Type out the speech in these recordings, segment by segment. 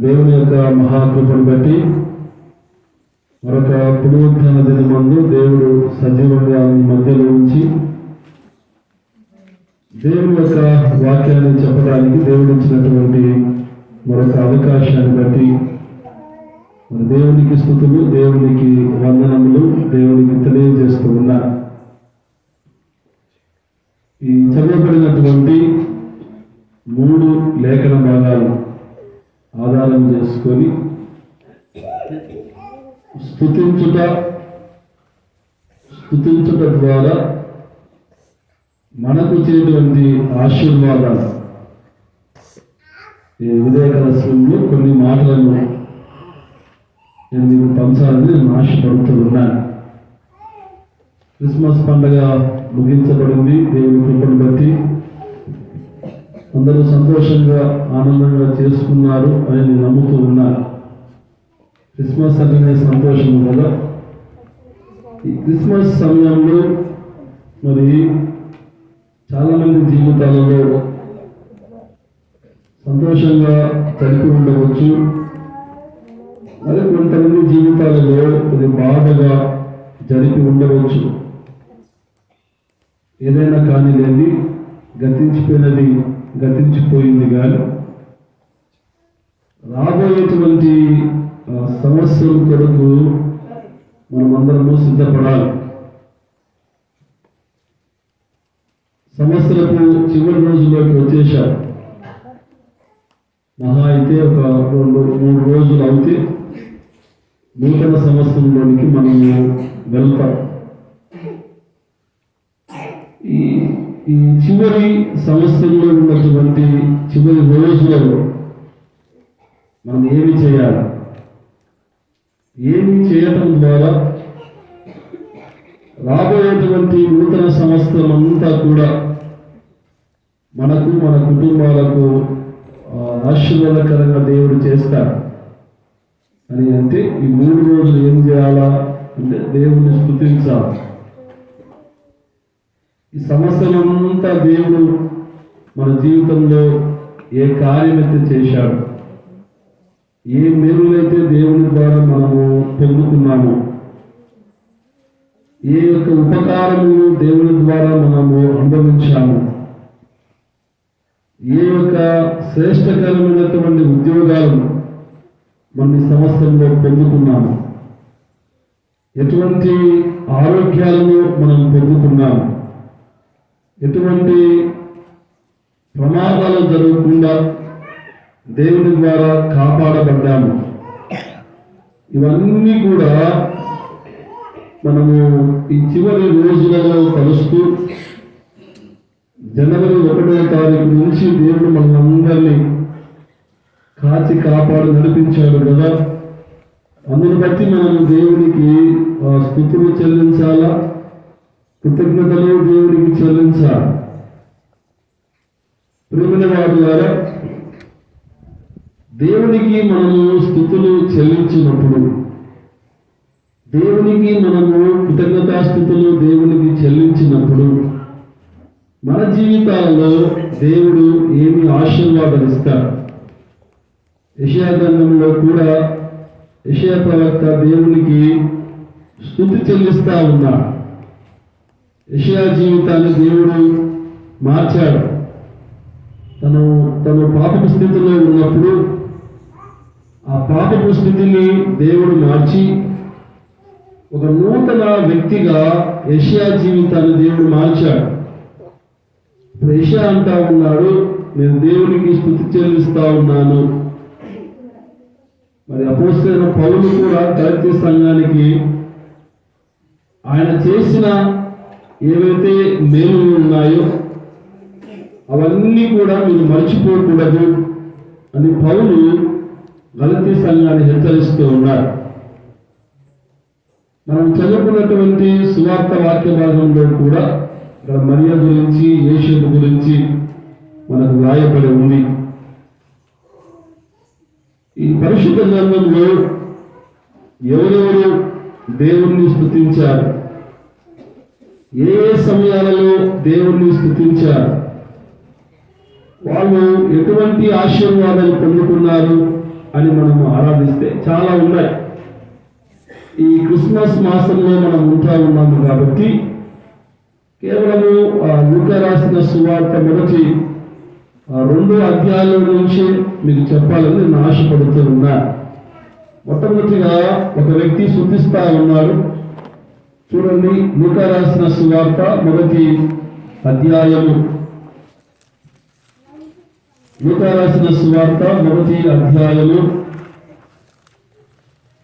దేవుని యొక్క మహాకృపను బట్టి మరొక పునరుత్థాన దినమందు దేవుడు సజీవంగా మీ మధ్యలో ఉంచి దేవుని యొక్క వాక్యాన్ని చెప్పడానికి దేవుడు ఇచ్చినటువంటి మరొక అవకాశాన్ని బట్టి మరి దేవునికి స్తుతులు, దేవునికి వందనములు, దేవునికి తెలియజేస్తూ ఉన్నారు. ఈ చదవబడినటువంటి 3 లేఖన భాగాలు ఆధారం చేసుకొని స్తుతించుట ద్వారా మనకు వచ్చేటువంటి ఆశీర్వాదాలు ఈ ఉదయకాలంలో కొన్ని మాటలను నేను మీకు పంచాలని నేను ఆశపడుతూ ఉన్నాను. క్రిస్మస్ పండుగ ముగించబడింది. దేవుని కృపను బట్టి అందరూ సంతోషంగా ఆనందంగా చేసుకున్నారు అని నేను నమ్ముతూ ఉన్నాను. క్రిస్మస్ అంటేనే సంతోషము కదా. ఈ క్రిస్మస్ సమయంలో మరి చాలామంది జీవితాలలో సంతోషంగా జరిపి ఉండవచ్చు, మరి కొంతమంది జీవితాలలో అది బాధగా జరిపి ఉండవచ్చు. ఏదైనా కానీ లేని గతించిపోయినది గతించిపోయింది, కానీ రాబోయేటువంటి సంవత్సరం కొరకు మనమందరము సిద్ధపడాలి. సంవత్సరపు చివరి రోజుల్లోకి వచ్చేసాం. మహా అయితే ఒక 2-3 రోజులు అవుతే నూతన సంవత్సరంలోనికి మనము వెళ్తాం. ఈ చివరి సంవత్సరంలో ఉన్నటువంటి చివరి రోజులలో మనం ఏమి చేయాలి? ఏమి చేయటం ద్వారా రాబోయేటువంటి నూతన సంవత్సరం అంతా కూడా మనకు, మన కుటుంబాలకు ఆశీర్వాదకరంగా దేవుడు చేస్తాడు అని అంటే ఈ 3 రోజులు ఏం చేయాలా అంటే దేవుడిని స్తుతించాలి. ఈ సంవత్సరం అంతా దేవుడు మన జీవితంలో ఏ కార్యమైతే చేశాడు, ఏ మేలులైతే దేవుని ద్వారా మనము పొందుకున్నాము, ఏ యొక్క ఉపకారము దేవుని ద్వారా మనము అనుభవించాము, ఏ యొక్క శ్రేష్టకరమైనటువంటి ఉద్యోగాలను మన ఈ సంవత్సరంలో పొందుకున్నాము, ఎటువంటి ఆరోగ్యాలను మనం పొందుకున్నాము, ఎటువంటి ప్రమాదాలు జరగకుండా దేవుని ద్వారా కాపాడబడ్డాము. ఇవన్నీ కూడా మనము ఈ చివరి రోజులలో కలుస్తూ జనవరి 1వ తారీఖు నుంచి దేవుడు మనందరినీ కాచి కాపాడు నడిపించాడు కదా. అందును బట్టి మనం దేవునికి స్తుతులు చెల్లించాలా, కృతజ్ఞతలు దేవునికి చెల్లించాలి. ప్రియమైన వారి ద్వారా దేవునికి మనము స్తుతులు చెల్లించినప్పుడు, దేవునికి మనము కృతజ్ఞతాస్తుతులు దేవునికి చెల్లించినప్పుడు మన జీవితాలలో దేవుడు ఏమి ఆశీర్వాదాలు ఇస్తాడు. యెషయా గ్రంథంలో కూడా యెషయా ప్రవక్త దేవునికి స్తుతి చెల్లిస్తా ఉన్నాడు. యెషయా జీవితాన్ని దేవుడు మార్చాడు. తన పాపపు స్థితిలో ఉన్నప్పుడు ఆ పాపపు స్థితిని దేవుడు మార్చి ఒక నూతన వ్యక్తిగా యెషయా జీవితాన్ని దేవుడు మార్చాడు. ఇప్పుడు యెషయా అంటా ఉన్నాడు, నేను దేవునికి స్తుతి చెల్లిస్తా ఉన్నాను. మరి అపోస్తలుడైన పౌలు కూడా గలతీ సంఘానికి ఆయన చేసిన ఏవైతే మేలులు ఉన్నాయో అవన్నీ కూడా మీరు మర్చిపోకూడదు అని పౌలు గలతీ సంఘాన్ని హెచ్చరిస్తూ ఉన్నారు. మనం చదువుకున్నటువంటి సువార్త వాక్య భాగంలో కూడా ఇక్కడ మరియ గురించి, యేసు గురించి మనకు రాయబడి ఉంది. ఈ పరిశుద్ధ గ్రంథంలో ఎవరెవరు దేవుణ్ణి స్తుతించారు, ఏ సమయాలలో దేవుణ్ణి స్తుతించారు, వాళ్ళు ఎటువంటి ఆశీర్వాదాలు పొందుకున్నారు అని మనము ఆరాధిస్తే చాలా ఉన్నాయి. ఈ క్రిస్మస్ మాసంలో మనం ఉంటా ఉన్నాము కాబట్టి కేవలము లూకా రాసిన సువార్త మొదటి 2 అధ్యాయాల నుంచి మీకు చెప్పాలని నేను ఆశపడుతూ ఉన్నా. మొట్టమొదటిగా ఒక వ్యక్తి స్తుతిస్తా ఉన్నాడు. చూడండి, లూకా రాసిన సువార్త మొదటి అధ్యాయము. లూకా రాసిన సువార్త మొదటి అధ్యాయము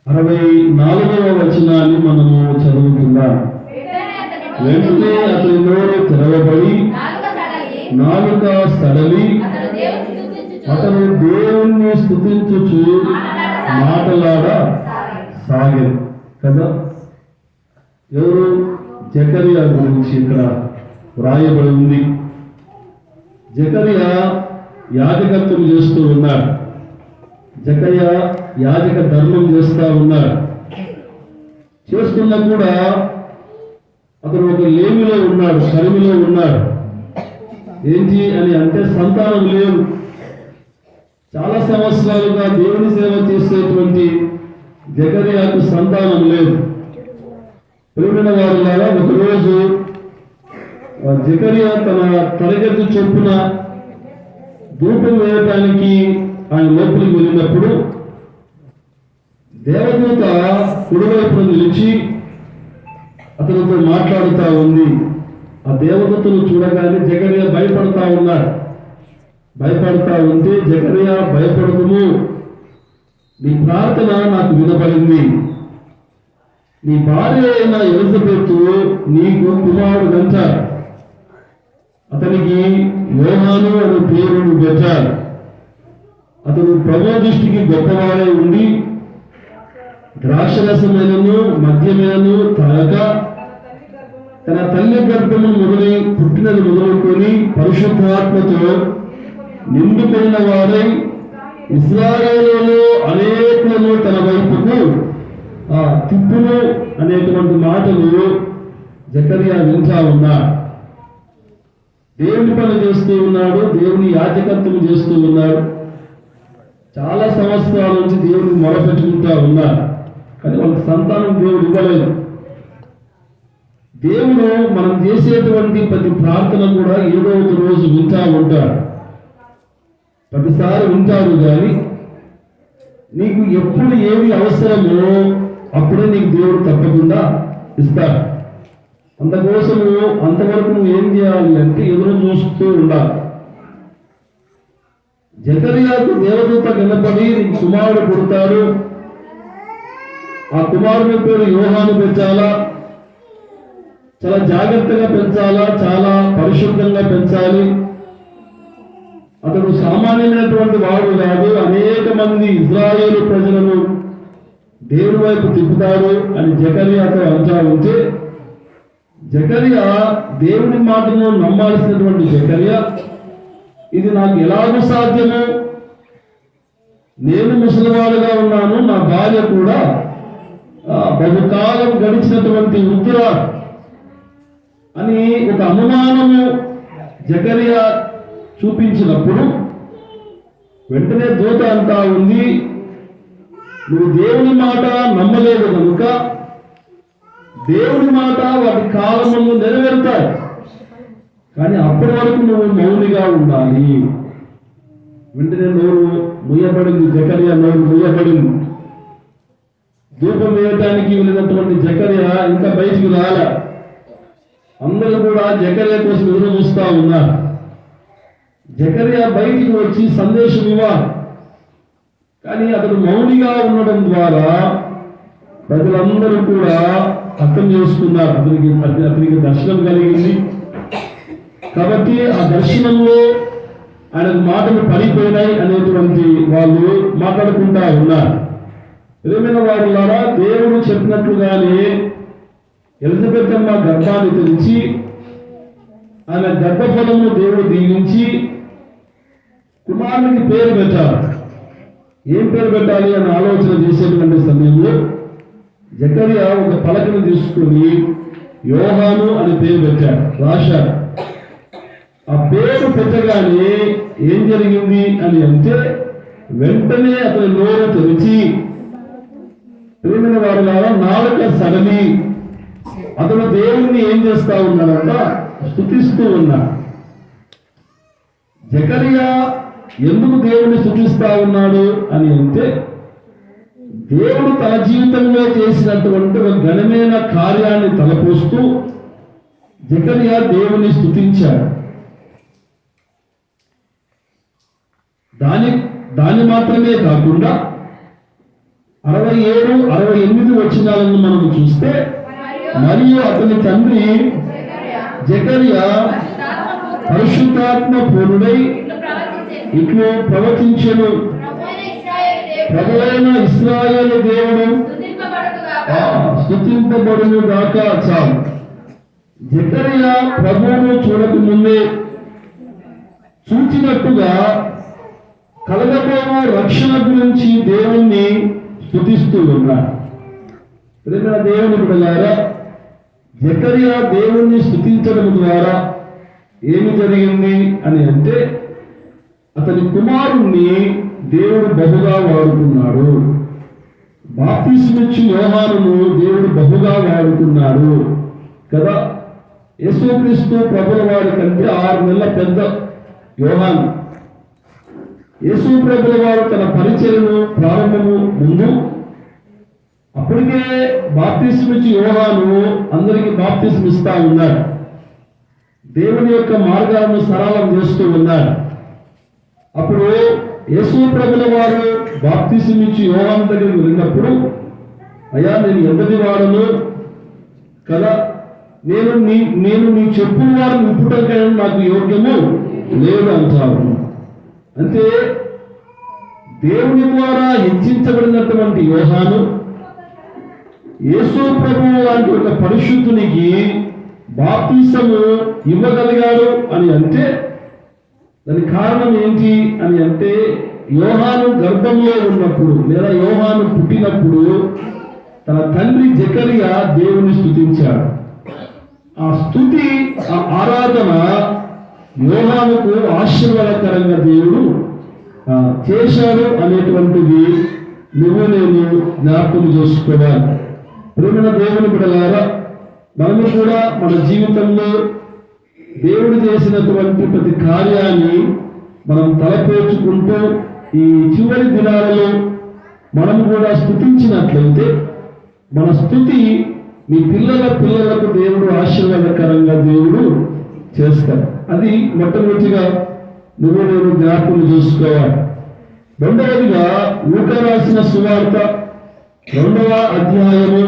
64వ వచనాన్ని మనము చదువుకుందాం. వెంటనే అతని నోరు తెరవబడి నాలుక సడలి అతను దేవుణ్ణి స్తుతించుచు మాటలాడ సాగెను కదా. ఎవరు? జకరియా గురించి ఇక్కడ వ్రాయబడి ఉంది. జకరియా యాజకత్వం చేస్తూ ఉన్నాడు. జకరియా యాజక ధర్మం చేస్తా ఉన్నాడు. చేస్తున్నా కూడా అతను ఒక లేమిలో ఉన్నాడు, కరిమిలో ఉన్నాడు. ఏంటి అని అంటే సంతానం లేదు. చాలా సంవత్సరాలుగా దేవుని సేవ చేసేటువంటి జకరియాకు సంతానం లేదు. ప్రియమైన వారులారా, ఒకరోజు జకరియా తన తరగతి చొప్పున ధూపం వేయటానికి ఆయన లోపలికి వెళ్ళినప్పుడు దేవదూత కుడివైపున నిలిచి అతనితో మాట్లాడుతూ ఉంది. ఆ దేవదూతను చూడగానే జకరియా భయపడతా ఉన్నాడు. భయపడతా ఉంటే జకరియా భయపడకుము, నీ ప్రార్థన నాకు వినపడింది. నీ భార్య అయిన ఎలిజబెత్ నీకు కుమారుడు అంటారు. అతనికి యోహాను అనే పేరును పెట్టారు. అతను ప్రభు దృష్టికి గొప్పవాడే ఉండి ద్రాక్షరసమైనను మద్యమైనను తాగక తన తల్లి గర్భము పుట్టినది మొదలుకొని పరిశుద్ధాత్మతో నిండుకున్న వారై ఇశ్రాయేలులో అనేకులను తన వైపుకు తిప్పును అనేటువంటి మాటలు జకరియా వింటా ఉన్నాడు. దేవుని పని చేస్తూ ఉన్నాడు, దేవుని యాజకత్వం చేస్తూ ఉన్నాడు. చాలా సంవత్సరాల నుంచి దేవుడిని మొరపెట్టుకుంటా ఉన్నారు. కానీ వాళ్ళకి సంతానం దేవుడు ఇవ్వలేదు. దేవుడు మనం చేసేటువంటి ప్రతి ప్రార్థన కూడా ఏదో ఒక రోజు వింటా ఉంటాడు. ప్రతిసారి వింటాడు, కానీ నీకు ఎప్పుడు ఏది అవసరమో అప్పుడే నీకు దేవుడు తప్పకుండా ఇస్తాడు. అందుకోసము అంతవరకు నువ్వు ఏం చేయాలి అంటే ఎదురు చూస్తూ ఉండాలి. జకరియాకు దేవదూత కనపడి నీకు కుమారుడు పుడతాడు, ఆ కుమారుని పేరు యోహాను పెంచాలా, చాలా జాగ్రత్తగా పెంచాలా, చాలా పరిశుద్ధంగా పెంచాలి. అతడు సామాన్యమైనటువంటి వాడు కాదు, అనేక మంది ఇజ్రాయేలు ప్రజలను దేవుని వైపు తిప్పుతాడు అని జకరియాతో అంటా ఉంటే, జకరియా దేవుని మాటను నమ్మాల్సినటువంటి జకరియా, ఇది నాకు ఎలాగో సాధ్యమో, నేను ముసలివాడుగా ఉన్నాను, నా భార్య కూడా బహుకాలం గడిచినటువంటి వృద్ధురా అని ఒక అనుమానము జకరియా చూపించినప్పుడు వెంటనే దూత అంటా ఉంది, నువ్వు దేవుని మాట నమ్మలేదు కనుక దేవుని మాట వాటి కాలము నెరవేరుతాయి, కానీ అప్పటి వరకు నువ్వు మౌనిగా ఉండాలి. వెంటనే నోరు ముయ్యబడింది, జకరియా నోరు ముయ్యబడింది. ధూపం వేయటానికి వెళ్ళినటువంటి జకరియా ఇంకా బయటికి రాలే. అందరూ కూడా జకరియా కోసం ఎదురు చూస్తా ఉన్నారు. జకరియా బయటికి వచ్చి సందేశం ఇవ్వాలి, కానీ అతడు మౌనిగా ఉండడం ద్వారా ప్రజలందరూ కూడా అర్థం చేసుకున్నారు. అతనికి దర్శనం కలిగింది కాబట్టి ఆ దర్శనంలో ఆయనకు మాటలు పడిపోయినాయి అనేటువంటి వాళ్ళు మాట్లాడుకుంటా ఉన్నారు. ప్రియమైన వారులారా, దేవుడు చెప్పినట్లుగానే ఎలిజబెత్ అమ్మ గర్భాన్ని తెరిచి ఆమె గర్భఫలము దేవుడు దీవించి కుమారునికి పేరు పెట్టారు. ఏం పేరు పెట్టాలి అని ఆలోచన చేసేటువంటి సమయంలో జకరియా ఒక పలకను తీసుకుని యోహాను అని పేరు పెట్టాడు, రాశాడు. ఆ పేరు పెట్టగానే ఏం జరిగింది అని అంటే వెంటనే అతని నోరు తెరిచి ప్రేమైన వారులారా నాలుక సడలి అతను దేవుణ్ణి ఏం చేస్తా ఉన్నాడంట? స్తుతిస్తూ ఉన్నాడు. జకరియా ఎందుకు దేవుణ్ణి స్తుతిస్తా ఉన్నాడు అని అంటే, దేవుడు తన జీవితంలో చేసినటువంటి ఒక ఘనమైన కార్యాన్ని తలపోస్తూ జకరియా దేవుని స్తుతించాడు. దాని మాత్రమే కాకుండా 67, 68 వచనాలను మనం చూస్తే, మరియు అతని తండ్రి జకరియా పరిశుద్ధాత్మ పూర్ణుడై ఇట్లు ప్రవచించెను, ప్రభువైన ఇశ్రాయేలు దేవుడు స్తుతింపబడును గాక. చాలు. జకరియా ప్రభువును చూడకముందే చూచినట్టుగా కలగబోయే రక్షణ గురించి దేవుణ్ణి స్తుతిస్తూ ఉన్నాడు. ప్రియమైన దేవుని బిడ్డలారా, జకరియా దేవుణ్ణి స్తుతించడం ద్వారా ఏమి జరిగింది అని అంటే, అతని కుమారుణ్ణి దేవుడు బహుగా వాడుకున్నాడు. బాప్తిస్మిచ్చు యోహానును దేవుడు బహుగా వాడుకున్నాడు కదా. యేసుక్రీస్తు ప్రభుల వారి కంటే 6 నెలల పెద్ద యోహాను. యేసు ప్రభుల వారు తన పరిచర్యను ప్రారంభము ముందు అప్పటికే బాప్తిస్మిచ్చు యోహాను అందరికీ బాప్తిస్మ ఇస్తా ఉన్నాడు. దేవుని యొక్క మార్గాలను సరళం చేస్తూ ఉన్నాడు. అప్పుడు యేసు ప్రభుల వారు బాప్తిస్మిచ్చు యోహాను దగ్గరికి వెళ్ళినప్పుడు, అయ్యా నేను ఎంతటి వాడను కదా, నేను నీ చెప్పుల వారు నింపుటకైనా నాకు యోగ్యము లేదు అంటారు. అంటే దేవుని ద్వారా హెచ్చించబడినటువంటి యోహాను యేసు ప్రభువు లాంటి ఒక పరిశుద్ధునికి బాప్తిసము ఇవ్వగలిగాడు అని అంటే, దాని కారణం ఏంటి అని అంటే, యోహాను గర్భంలో ఉన్నప్పుడు లేదా యోహాను పుట్టినప్పుడు తన తండ్రి జకరియా దేవుని స్తుతించాడు. ఆ స్తుతి, ఆ ఆరాధన యోహానుకు ఆశీర్వాదకరంగా దేవుడు చేశాడు అనేటువంటిది నేను జ్ఞాపకం చేసుకోవాలి. ప్రేమైన దేవుని బిడ్డలారా, మనము కూడా మన జీవితంలో దేవుడు చేసినటువంటి ప్రతి కార్యాన్ని మనం తలపోచుకుంటూ ఈ చివరి దినాలలో మనము కూడా స్తుతించినట్లయితే మన స్తుతి మీ పిల్లలకు దేవుడు ఆశీర్వాదకరంగా దేవుడు చేస్తాడు. అది మొట్టమొదటిగా నేను జ్ఞాపకం చేసుకోవాలి. రెండవదిగా లూకా రాసిన సువార్త 2వ అధ్యాయము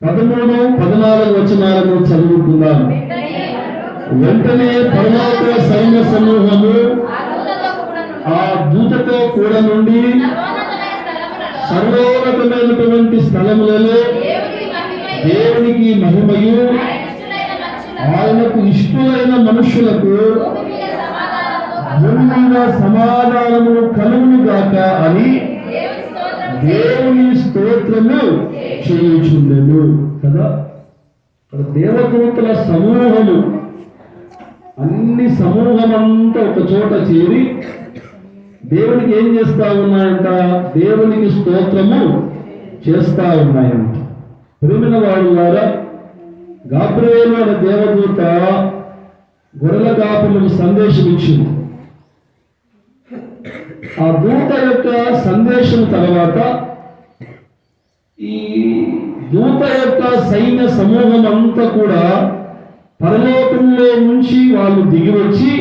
13, 14 వచనాలను చదువుకుందాం. వెంటనే పరలోక సైన్య సమూహము ఆ దూతతో కూడా నుండి సర్వోన్నతమైనటువంటి స్థలములలో దేవునికి మహిమయు ఆయనకు ఇష్టమైన మనుషులకు భూమి మీద సమాధానము కలుగును గాక అని దేవుని స్తోత్రము చేయుచుండెను కదా. దేవదూతల సమూహము, అన్ని సమూహమంతా ఒక చోట చేరి దేవునికి ఏం చేస్తా ఉన్నాయంట? దేవునికి స్తోత్రము చేస్తా ఉన్నాయంట. ప్రేమిన వాళ్ళ ద్వారా గాబ్రియేలు అనే దేవదూత గొర్రెల కాపులకు సందేశం ఇచ్చింది. ఆ దూత యొక్క సందేశం తర్వాత ఈ దూత యొక్క సైన్య సమూహం అంతా కూడా పరలోకంలో నుంచి వాళ్ళు దిగి వచ్చి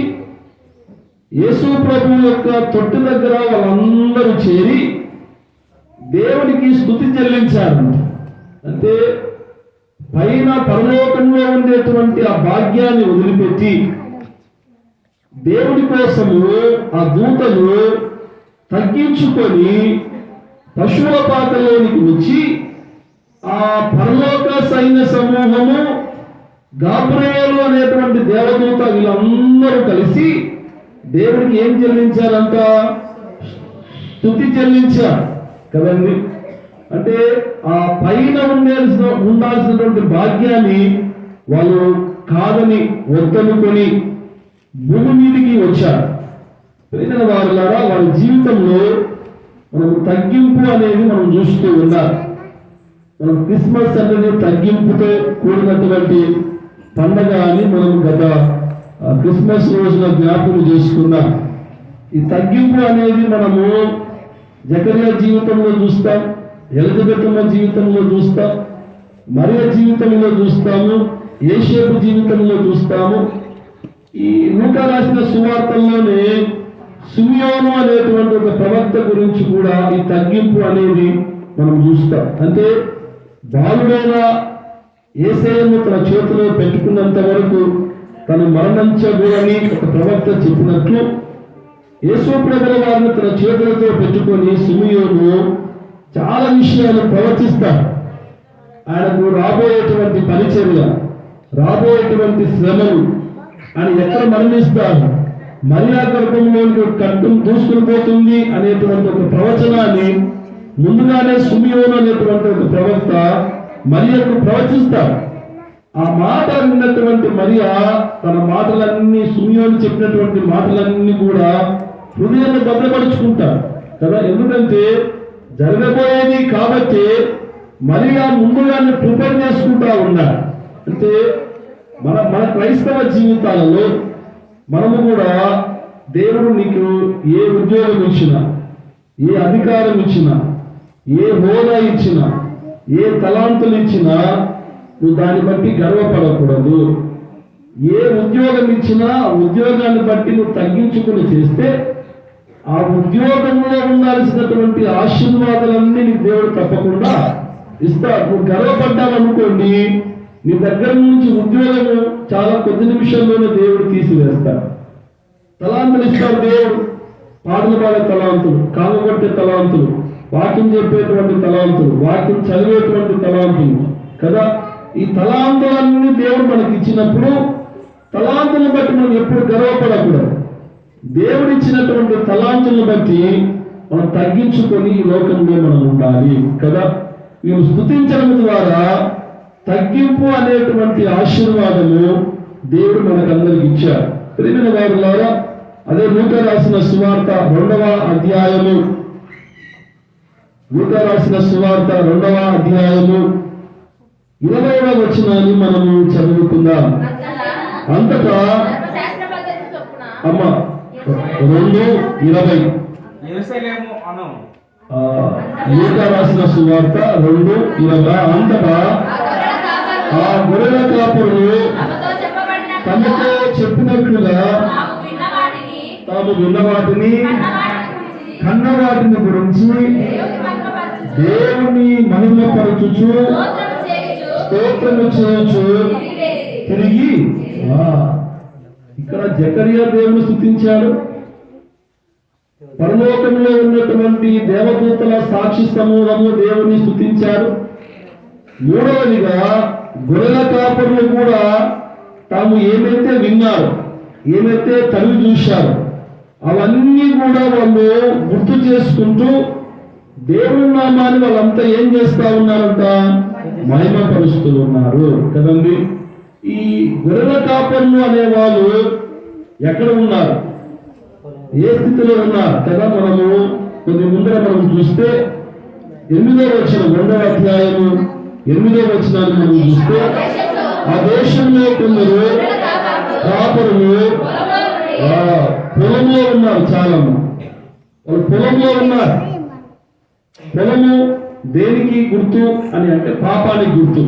యేసు ప్రభు యొక్క తొట్టి దగ్గర వాళ్ళందరూ చేరి దేవునికి స్తుతి చెల్లించారు. అంటే పైన పరలోకంలో ఉండేటువంటి ఆ భాగ్యాన్ని వదిలిపెట్టి దేవుడి కోసము ఆ దూతలు తగ్గించుకొని పశువుల పాకలోనికి వచ్చి ఆ పరలోక సైన్య సమూహము, గాబ్రియేలు అనేటువంటి దేవదూత వీళ్ళందరూ కలిసి దేవుడికి ఏం చెల్లించారంట? స్తుతి చెల్లించారు కదండి. అంటే ఆ పైన ఉండాల్సినటువంటి భాగ్యాన్ని వాళ్ళు కాదని వద్దనుకొని భూమి మీదికి వచ్చారు. ప్రియమైన వారులారా, వారి జీవితంలో మనం తగ్గింపు అనేది మనం చూస్తూ ఉండాలి. మనం క్రిస్మస్ అనేది తగ్గింపుతో కూడినటువంటి పండగ అని మనం గత క్రిస్మస్ రోజున జ్ఞాపకం చేసుకున్నాం. ఈ తగ్గింపు అనేది మనము జకరియా జీవితంలో చూస్తాం, ఎలిజబెతమ్మ జీవితంలో చూస్తాం, మరియ జీవితంలో చూస్తాము, యేసేపు జీవితంలో చూస్తాము. ఈ లూకా రాసిన సువార్తల్లోనే సిమియోను అనేటువంటి ఒక ప్రవక్త గురించి కూడా ఈ తగ్గింపు అనేది మనం చూస్తాం. అంటే బాలుడైన యేసయ్యను తన చేతిలో పెట్టుకున్నంత వరకు తను మరణించబోని ఒక ప్రవక్త చెప్పినట్లు యేసు ప్రభుల వారిని తన చేతులతో పెట్టుకొని సిమియోను చాలా విషయాలు ప్రవర్తిస్తాడు. ఆయనకు రాబోయేటువంటి పరిచర్య, రాబోయేటువంటి శ్రమలు, ఆయన ఎక్కడ మరణిస్తారు, మరియా గర్భంలోనికి కట్టం దూసుకుని పోతుంది అనేటువంటి ఒక ప్రవచనాన్ని ముందుగానే సిమియోను అనేటువంటి ఒక ప్రవక్త మరియకు ప్రవచిస్తాడు. ఆ మాట విన్నటువంటి మరియా తన మాటలన్నీ, సిమియోను చెప్పినటువంటి మాటలన్నీ కూడా హృదయంలో భద్రపరుచుకుంటాడు కదా. ఎందుకంటే జరగబోయేది కాబట్టి మరియా ముందుగానే ప్రిపేర్ చేసుకుంటా ఉన్నాడు. అంటే మన క్రైస్తవ జీవితాలలో మనము కూడా దేవుడు నీకు ఏ ఉద్యోగం ఇచ్చినా, ఏ అధికారం ఇచ్చినా, ఏ హోదా ఇచ్చినా, ఏ తలాంతులు ఇచ్చినా నువ్వు దాన్ని బట్టి గర్వపడకూడదు. ఏ ఉద్యోగం ఇచ్చినా ఉద్యోగాన్ని బట్టి నువ్వు తగ్గించుకుని చేస్తే ఆ ఉద్యోగంలో ఉండాల్సినటువంటి ఆశీర్వాదాలన్నీ నీకు దేవుడు తప్పకుండా ఇస్తాడు. నువ్వు గర్వపడ్డావనుకోండి, నీ దగ్గర నుంచి ఉద్యోగము చాలా కొద్ది నిమిషంలోనే దేవుడు తీసివేస్తాడు. తలాంతులు ఇస్తాడు దేవుడు. పాటలు పాడే తలాంతులు, కామగొట్టే తలాంతులు, వాక్యం చెప్పేటువంటి తలాంతులు, వాక్యం చదివేటువంటి తలాంతులు కదా. ఈ తలాంతులన్నీ దేవుడు మనకి ఇచ్చినప్పుడు తలాంతులను బట్టి మనం ఎప్పుడు గర్వపడకూడదు. దేవుడు ఇచ్చినటువంటి తలాంతులను బట్టి మనం తగ్గించుకొని ఈ లోకంలో మనం ఉండాలి కదా. వీరు స్తుతించడం ద్వారా తగ్గింపు అనేటువంటి ఆశీర్వాదము దేవుడు మనకందరికి ఇచ్చారు. ప్రియమైన వారులారా, అదే లూకా రాసిన సువార్త 2వ అధ్యాయము, లూకా రాసిన సువార్త 2వ అధ్యాయము 20వ వచనాన్ని మనము చదువుకుందాం. అంతటా అమ్మ 2:20 లూకా రాసిన సువార్త 2:20 అంతటా ఆ గొర్రెల కాపురులు తమతో చెప్పినట్లుగా తాము విన్న వాటిని, కన్న వాటిని గురించి దేవుని మహిమపరచుచు స్తోత్రము చేయొచ్చు తిరిగి. ఇక్కడ జకరియా దేవుని స్తుతించాడు. పరలోకంలో ఉన్నటువంటి దేవదూతల సాక్షి సమూహము దేవుని స్తుతించారు. మూడవదిగా గొర్రెల కాపరులు కూడా తాము ఏమైతే విన్నారు, ఏమైతే తల్లి చూశారు, అవన్నీ కూడా వాళ్ళు గుర్తు చేసుకుంటూ దేవుని నామాన్ని వాళ్ళంతా ఏం చేస్తా ఉన్నారంట, మహిమపరుస్తూ ఉన్నారు కదండి. ఈ గొర్రెల కాపరులు అనేవాళ్ళు ఎక్కడ ఉన్నారు, ఏ స్థితిలో ఉన్నారు కదా. మనము కొద్ది ముందర మనం చూస్తే 8వ వచనం, 2వ అధ్యాయము 8వ వచనాన్ని మనం చూస్తే, ఆ దేశంలో కొందరు కాపరులు పొలంలో ఉన్నారు. చాలా వాళ్ళు పొలంలో ఉన్నారు. పొలము దేనికి గుర్తు అని అంటే పాపానికి గుర్తు.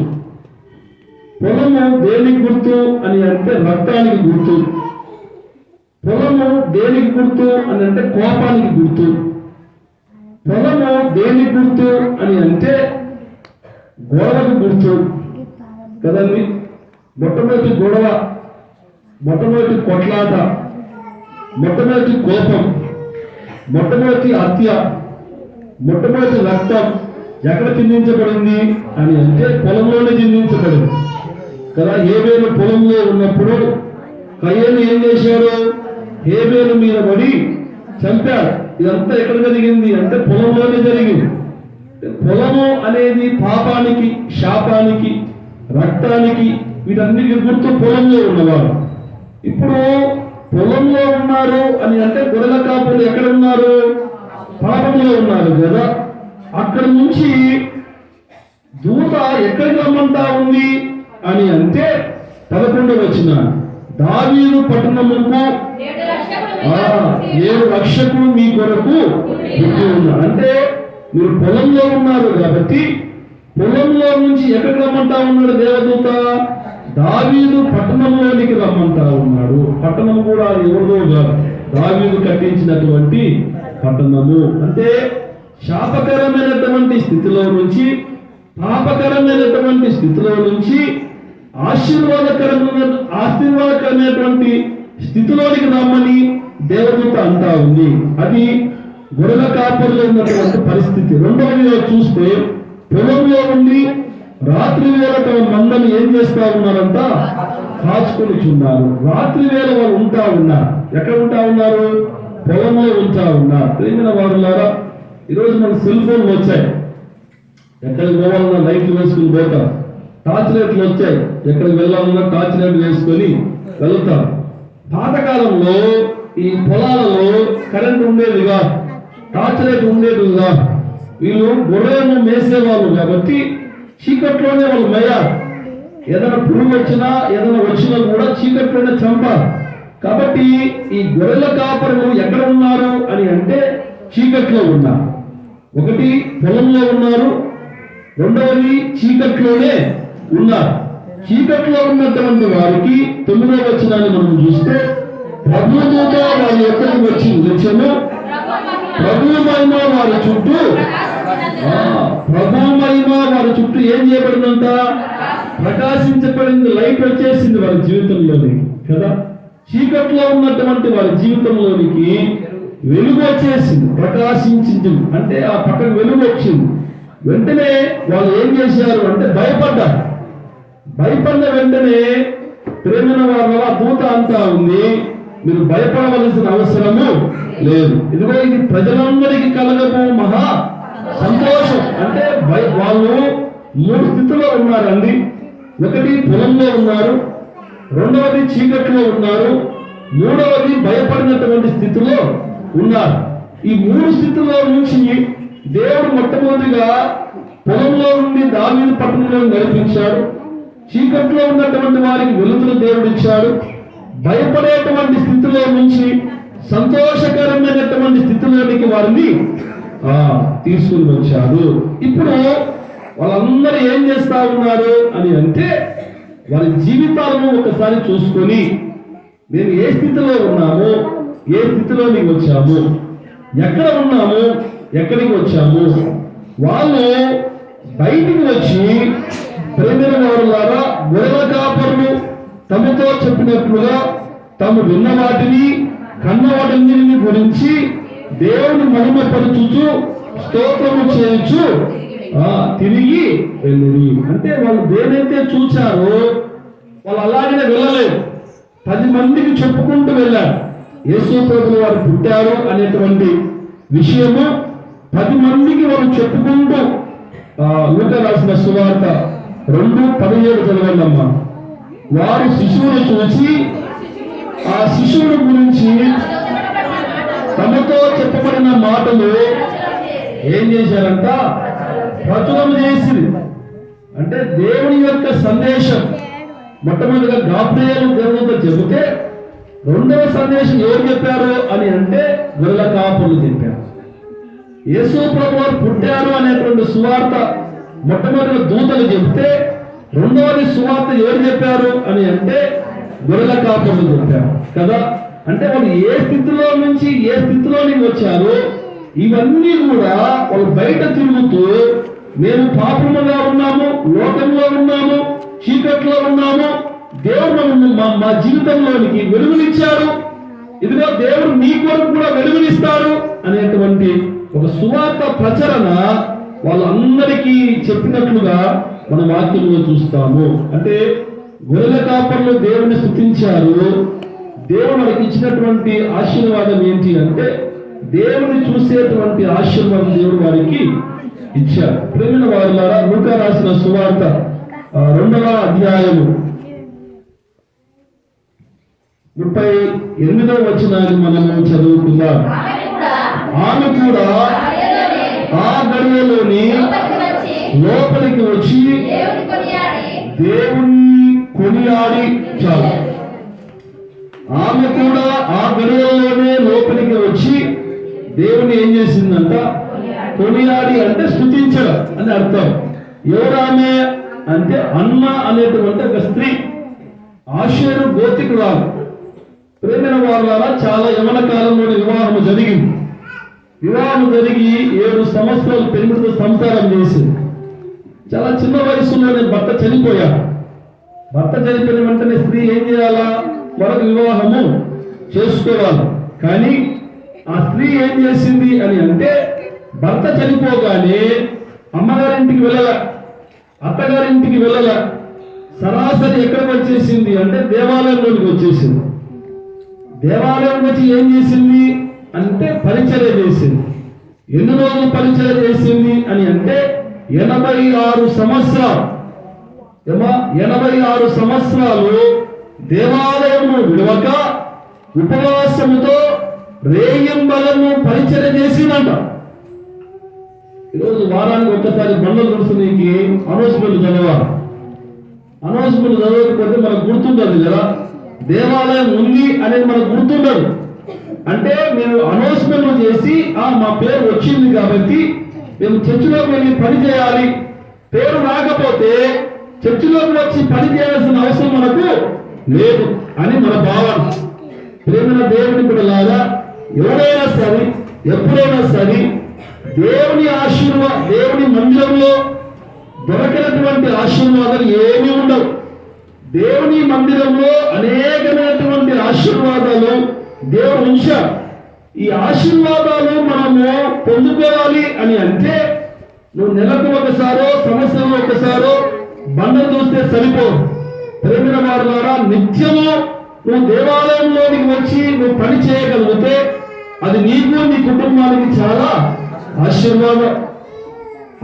పొలము దేనికి గుర్తు అని అంటే రక్తానికి గుర్తు. పొలము దేనికి గుర్తు అని అంటే కోపానికి గుర్తు. పొలము దేనికి గుర్తు అని అంటే గొడవకు గుర్తు కదండి. మొట్టమొదటి గొడవ, మొట్టమొదటి కొట్లాట, మొట్టమొదటి కోపం, మొట్టమొదటి హత్య, మొట్టమొదటి రక్తం ఎక్కడ చిందించబడింది అని అంటే పొలంలోనే చిందించబడింది కదా. హేబేలు పొలంలో ఉన్నప్పుడు కయ్యేలు ఏం చేశాడు, హేబేలు మీద పడి చంపాడు. ఇదంతా ఎక్కడ జరిగింది అంటే పొలంలోనే జరిగింది. పొలము అనేది పాపానికి, శాపానికి, రక్తానికి, వీటన్నిటికి గుర్తు పొలంలో ఉన్నవారు. ఇప్పుడు పొలంలో ఉన్నారు అని అంటే గొర్రెల కాపులు ఎక్కడ ఉన్నారు? పాపంలో ఉన్నారు కదా. అక్కడి నుంచి దూత ఎక్కడికి రమ్మంటా ఉంది అని అంటే 11వ వచనం, దావీదు పట్టణముకు 7 రక్షకులు మీ కొరకు పుట్టి ఉన్నారు. అంటే మీరు పొలంలో ఉన్నారు కాబట్టి పొలంలో నుంచి ఎక్కడికి రమ్మంటా ఉన్నాడు దేవదూత? దావీదు పట్టణంలోనికి రమ్మంటా ఉన్నాడు. పట్టణం కూడా ఎవరిదో కాదు, దావీదు కట్టించినటువంటి పట్టణము. అంటే శాపకరమైనటువంటి స్థితిలో నుంచి, పాపకరమైనటువంటి స్థితిలో నుంచి ఆశీర్వాదకరమైనటువంటి స్థితిలోనికి రమ్మని దేవదూత అంటా ఉంది. అది గొర్రెల కాపరిలో ఉన్నటువంటి పరిస్థితి. రెండవదిగా చూస్తే పొలంలో ఉండి రాత్రి వేళ తమ మందను ఏం చేస్తా ఉన్నారంట? కాచుకొని చున్నారు. రాత్రి వేళ వాళ్ళు ఉంటా ఉన్నారు. ఎక్కడ ఉంటా ఉన్నారు? పొలంలో ఉంటా ఉన్నారు. ప్రేమిన వారులారా, ఈరోజు మన సెల్ ఫోన్లు వచ్చాయి. ఎక్కడికి పోవాలన్నా లైట్లు వేసుకుని పోతాం. టార్చ్ లైట్లు వచ్చాయి. ఎక్కడికి వెళ్ళాలన్నా టార్చ్ లైట్ వేసుకొని వెళ్తాం. పాతకాలంలో ఈ పొలాలలో కరెంట్ ఉండేదిగా, టార్చ్ లైట్ ఉండేదిగా. వీళ్ళు గొర్రెలను మేసేవాళ్ళు కాబట్టి చీకట్లోనే వాళ్ళు మేయాలి. ఏదైనా పురుగు వచ్చినా కూడా చీకట్లోనే చంపాలి. కాబట్టి ఈ గొర్రెల కాపరులు ఎక్కడ ఉన్నారు అని అంటే చీకట్లో ఉన్నారు. ఒకటి పొలంలో ఉన్నారు, రెండవది చీకట్లోనే ఉన్నారు. చీకట్లో ఉన్నటువంటి వారికి 9వ వచనాన్ని మనం చూస్తే, ప్రభుదూత వారి ఎక్కడికి వచ్చి నిలిచెను, ప్రభు మహిమ వారి చుట్టూ ఏం చేయబడిందంట? ప్రకాశించబడింది. లైట్ వచ్చేసింది వారి జీవితంలోని కదా. చీకట్లో ఉన్నటువంటి వారి జీవితంలోనికి వెలుగు వచ్చేసింది, ప్రకాశించింది. అంటే ఆ పక్కన వెలుగు వచ్చింది. వెంటనే వాళ్ళు ఏం చేశారు అంటే భయపడ్డారు. భయపడిన వెంటనే ప్రేమిన వాళ్ళ దూత అంతా ఉంది, మీరు భయపడవలసిన అవసరము లేదు. ఇదిగో ఇది ప్రజలందరికీ కలగబో మహా సంతోషం. అంటే వాళ్ళు 3 స్థితిలో ఉన్నారండి. ఒకటి పొలంలో ఉన్నారు, రెండవది చీకట్లో ఉన్నారు, మూడవది భయపడినటువంటి స్థితిలో ఉన్నారు. ఈ 3 స్థితిలో నుంచి దేవుడు మొట్టమొదటిగా పొలంలో నుండి దావీదు పట్టణంలో నడిపించాడు. చీకట్లో ఉన్నటువంటి వారికి వెలుతురు దేవుడు ఇచ్చాడు. భయపడేటువంటి స్థితిలో నుంచి సంతోషకరమైనటువంటి స్థితిలోనికి వారిని తీసుకుని వచ్చాడు. ఇప్పుడు వాళ్ళందరూ ఏం చేస్తా ఉన్నారు అని అంటే వారి జీవితాలను ఒకసారి చూసుకొని మేము ఏ స్థితిలో ఉన్నాము, ఏ స్థితిలోనికి వచ్చాము, ఎక్కడ ఉన్నాము, ఎక్కడికి వచ్చాము. వాళ్ళు బయటికి వచ్చి ప్రేమిన వారులారా, గొర్రెల కాపరులు తమతో చెప్పినట్లుగా తాము విన్న వాటిని, కన్న వాటిని గురించి దేవుని మహిమపరచుచు స్తోత్రము చేయొచ్చు తిరిగి వెళ్ళి. అంటే వాళ్ళు దేనైతే చూచారో వాళ్ళు అలాగనే వెళ్ళలేదు. 10 మందికి చెప్పుకుంటూ వెళ్ళారు. యేసు ప్రభువు వారు పుట్టారు అనేటువంటి విషయము 10 మందికి వాళ్ళు చెప్పుకుంటూ, లూకా రాసిన సువార్త 2:17 చదవండమ్మా. వారు శిశువును చూసి ఆ శిశువుని గురించి తమతో చెప్పబడిన మాటలు ఏం చేశారంట? ప్రచురం చేసింది. అంటే దేవుని యొక్క సందేశం మొట్టమొదటిగా గాబ్రియేలు దేవునితో చెబితే, రెండవ సందేశం ఎవరు చెప్పారు అని అంటే గొర్రెల కాపులు చెప్పారు. యేసు ప్రభువు పుట్టారు అనేటువంటి సువార్త మొట్టమొదటి దూతలు చెబితే, రెండవది సువార్త ఎవరు చెప్పారు అని అంటే గొర్రెల కాపులు చెప్పారు కదా. అంటే వాళ్ళు ఏ స్థితిలో నుంచి ఏ స్థితిలోనికి వచ్చారు, ఇవన్నీ కూడా వాళ్ళు బయట తిరుగుతూ మేము పాపముగా ఉన్నాము, లోకంలో ఉన్నాము, చీకట్లో ఉన్నాము, దేవుడు మా జీవితంలోనికి వెలుగునిచ్చారు, ఇదిగో దేవుడు మీ కొరకు కూడా వెలుగునిస్తారు అనేటువంటి ఒక సువార్త ప్రచరణ వాళ్ళందరికీ చెప్పినట్లుగా మన వాక్యంలో చూస్తాము. అంటే గొర్రెల కాపరులు దేవుని స్తుతించారు. దేవుడు మనకి ఇచ్చినటువంటి ఆశీర్వాదం ఏంటి అంటే దేవుని చూసేటువంటి ఆశీర్వాదం దేవుడు వారికి ఇచ్చారు. ప్రేమిన వారులారా, లూకా రాసిన సువార్త 2వ అధ్యాయము 38వ వచనాన్ని మనము చదువుకుందాం. ఆమె కూడా ఆ గడియలోని లోపలికి వచ్చి దేవుణ్ణి కొనియాడి, చాలు. ఆమె కూడా ఆ గడియలోనే లోపలికి వచ్చి దేవుని ఏం చేసిందంట? కొనియాడి అంటే స్తుతించడం అని అర్థం. ఎవరామె అంటే అన్న అనేటువంటి ఒక స్త్రీ, ఆషేరు గోత్రికురాలు. ప్రేమైన వాళ్ళ చాలా యవన కాలంలో వివాహం జరిగింది. వివాహం జరిగి 7 సంవత్సరాలు పెళ్లితో సంసారం చేసింది. చాలా చిన్న వయసులోనే భర్త చనిపోయాడు. భర్త చనిపోయిన వెంటనే స్త్రీ ఏం చేయాలా? మరొక వివాహము చేసుకోవాలి. కానీ ఆ స్త్రీ ఏం చేసింది అని అంటే, భర్త చనిపోగానే అమ్మగారింటికి వెళ్ళాల, అత్తగారింటికి వెళ్ళాల, సరాసరి ఎక్కడికి వచ్చేసింది అంటే దేవాలయంలోకి వచ్చేసింది. దేవాలయం వచ్చి ఏం చేసింది అంటే పరిచర్య చేసింది. ఎన్ని రోజులు పరిచర్య చేసింది అని అంటే 86 సంవత్సరాలు. 86 సంవత్సరాలు దేవాలయము విడవక ఉపవాసముతో రేయింబలను పరిచర్య చేసిందంట. ఈరోజు వారానికి ఒక్కసారి బండలు తుడుచునికి అనౌన్స్మెంట్ చదవాలి. అనౌన్స్మెంట్ చదవకపోతే మనకు గుర్తుండదు కదా, దేవాలయం ఉంది అనేది మనకు గుర్తుండదు. అంటే మీరు అనౌన్స్మెంట్ చేసి మా పేరు వచ్చింది కాబట్టి మేము చర్చిలోకి వెళ్ళి పని చేయాలి, పేరు రాకపోతే చర్చిలోకి వచ్చి పని చేయాల్సిన అవసరం మనకు లేదు అని మన భావన. ప్రేమైన దేవుని బిడ్డలారా, ఎవరైనా సరే ఎప్పుడైనా సరే దేవుని దేవుని మందిరంలో దొరకనటువంటి ఆశీర్వాదాలు ఏమీ ఉండవు. దేవుని మందిరంలో అనేకమైనటువంటి ఆశీర్వాదాలు దేవుడు ఉంచారు. ఈ ఆశీర్వాదాలు మనము పొందుకోవాలి అని అంటే నువ్వు నెలకు ఒకసారో సంవత్సరంలో ఒకసారో బండ చూస్తే సరిపోదు. ప్రేమిన వారి ద్వారా నిత్యము నువ్వు దేవాలయంలోనికి వచ్చి నువ్వు పని చేయగలిగితే అది నీకు నీ కుటుంబానికి చాలా ఆశీర్వాదం.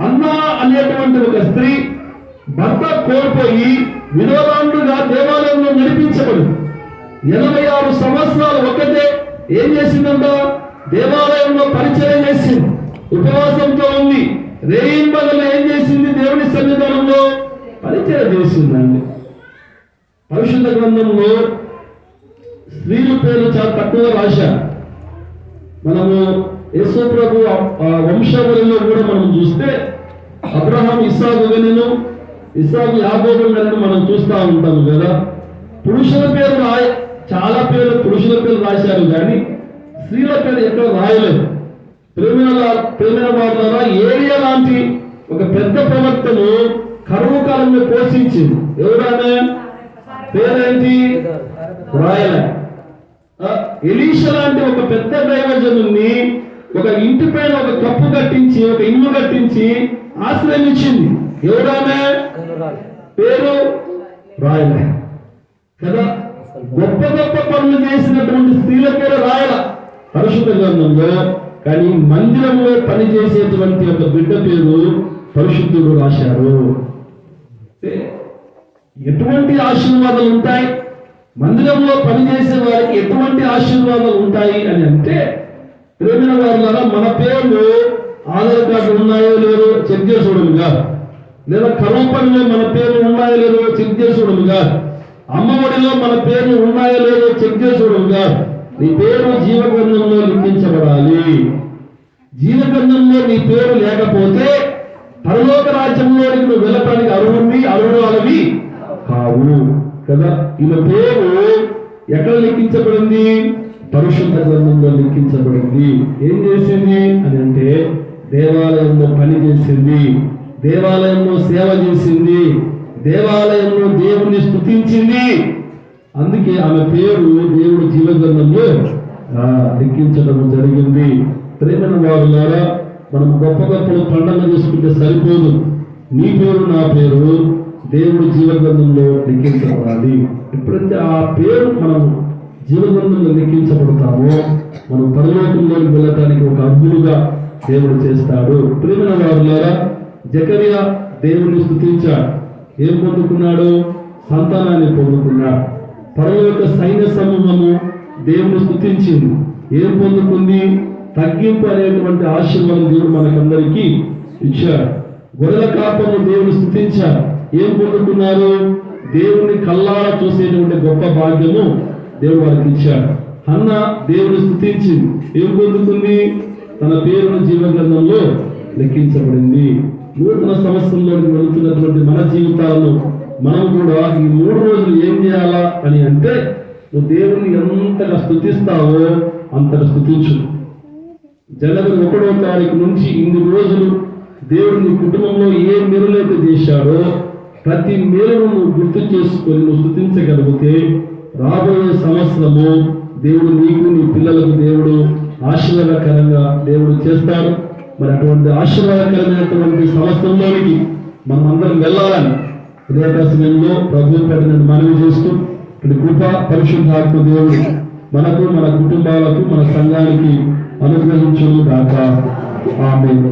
అన్న అనేటువంటి ఒక స్త్రీ భర్త కోల్పోయి విధవరాండుగా దేవాలయంలో నడిపించబడి 86 సంవత్సరాలు ఒక్కటే ఏం చేసిందంట? దేవాలయంలో పరిచయం చేసింది, ఉపవాసంతో ఉంది, రేయింబగలు ఏం చేసింది? దేవుని సన్నిధానంలో పరిచయం చేసిందండి. పరిశుద్ధ గ్రంథంలో స్త్రీల పేర్లు చాలా తక్కువ రాశారు. మనము యేసు ప్రభు వంశావళిలో కూడా మనం చూస్తే అబ్రహాం ఇస్సాకు గనును, ఇస్సాకు యాకోబు గనును మనం చూస్తూ ఉంటాము కదా. పురుషుల పేరు చాలా పేర్లు పురుషుల పేరు రాశారు కానీ స్త్రీల పేరు ఎక్కడ రాయలేదు. ప్రేమిన వారు ఏరియా లాంటి ఒక పెద్ద ప్రవక్తను కరువు కాలంలో పోషించింది. ఎవరైనా పేరేంటి? రాయలే. ఎలీషా లాంటి ఒక పెద్ద దైవజనుని ఒక ఇంటి పైన ఒక కప్పు కట్టించి, ఒక ఇల్లు కట్టించి ఆశ్రయించింది. ఎవరైనా పేరు రాయలే కదా. గొప్ప గొప్ప పనులు చేసినటువంటి స్త్రీల పేరు రాయల పరిశుద్ధ గ్రంథంలో. కానీ మందిరంలో పనిచేసేటువంటి ఒక బిడ్డ పేరు పరిశుద్ధుడు రాశారు. ఎటువంటి ఆశీర్వాదాలు ఉంటాయి మందిరంలో పనిచేసే వారికి, ఎటువంటి ఆశీర్వాదాలు ఉంటాయి అని అంటే, ప్రేమిన వారులారా, మన పేర్లు ఆధార్ కార్డు ఉన్నాయో లేదో చెక్ చేసుకోవడం కాదు, లేదా కరువు పనిలో మన పేర్లు ఉన్నాయో లేదో చెక్ చేసుకోవడం కాదు, అమ్మఒడిలో మన పేర్లు ఉన్నాయో లేదో చెక్ చేసుకోవడం కాదు. నీ పేరు జీవగ్రంథంలో లిఖించబడాలి. జీవగ్రంథంలో నీ పేరు లేకపోతే పరలోక రాజ్యంలోనికి నువ్వు వెళ్ళటానికి అర్హురాలవి కావు కదా. ఈమె పేరు ఎక్కడ లిఖించబడింది? పరిశుద్ధ గ్రంథంలో లిఖించబడింది. ఏం చేసింది అని అంటే, దేవాలయంలో పని చేసింది, దేవాలయంలో సేవ చేసింది, దేవాలయంలో దేవుణ్ణి స్తుతించింది. అందుకే ఆమె పేరు దేవుడు జీవగ్రంథంలో లిఖించడం జరిగింది. ప్రేమైన వారులారా, మనం గొప్ప గొప్పలు పండుగ చేసుకుంటే సరిపోదు. నీ పేరు నా పేరు దేవుడు జీవగ్రంథంలో లిఖించబడాలి. ఎప్పుడైతే ఆ పేరు మనం జీవగ్రంథంలో లిఖించబడతామో మనం పరలోకంలోకి వెళ్ళటానికి ఒక అర్హులుగా దేవుడు చేస్తాడు. ప్రేమైన వారులారా, జకరియా దేవుణ్ణి స్తుతించాడు. ఏం పొందుకున్నాడు? సంతానాన్ని పొందుకున్నాడు. పరలోక సైన్య సమూహము దేవుని స్తుతించింది. ఏం పొందుకుంది? తగ్గింపు అనేటువంటి ఆశీర్వాదం దేవుడు మనకందరికీ ఇచ్చాడు. గొర్రెల కాపరులు దేవుని స్తుతించారు. ఏం పొందుకున్నారు? దేవుని కల్లారా చూసేటువంటి గొప్ప భాగ్యము దేవుడు వారికి ఇచ్చాడు. హన్న దేవుని స్తుతించింది. ఏం పొందుకుంది? తన పేరును జీవగ్రంథంలో లెక్కించబడింది. నూతన సంవత్సరంలోకి వెళుతున్నటువంటి మన జీవితాలను మనం కూడా ఈ 3 రోజులు ఏం చేయాలా అని అంటే, నువ్వు దేవుణ్ణి ఎంతగా స్తుతిస్తావో అంతగా స్తుతించు. జనవరి 1వ తారీఖు నుంచి ఇన్ని రోజులు దేవుడు నీ కుటుంబంలో ఏ మేలులైతే చేశాడో ప్రతి మేలును నువ్వు గుర్తు చేసుకొని నువ్వు స్తుతించగలిగితే రాబోయే సంవత్సరము దేవుడు నీకు నీ పిల్లలకు దేవుడు ఆశీర్వాదకరంగా దేవుడు చేస్తాడు. మరి అటువంటి ఆశీర్వాదకరమైనటువంటి సంవత్సరంలోనికి మనం అందరం వెళ్ళాలని ఉదయకాల సమయంలో ప్రభువు పెట్టిన మనవి చేస్తూ ఇక్కడ కృప పరిశుద్ధాత్మ దేవుడు మనకు, మన కుటుంబాలకు, మన సంఘానికి అనుగ్రహించును గాక. ఆమేన్.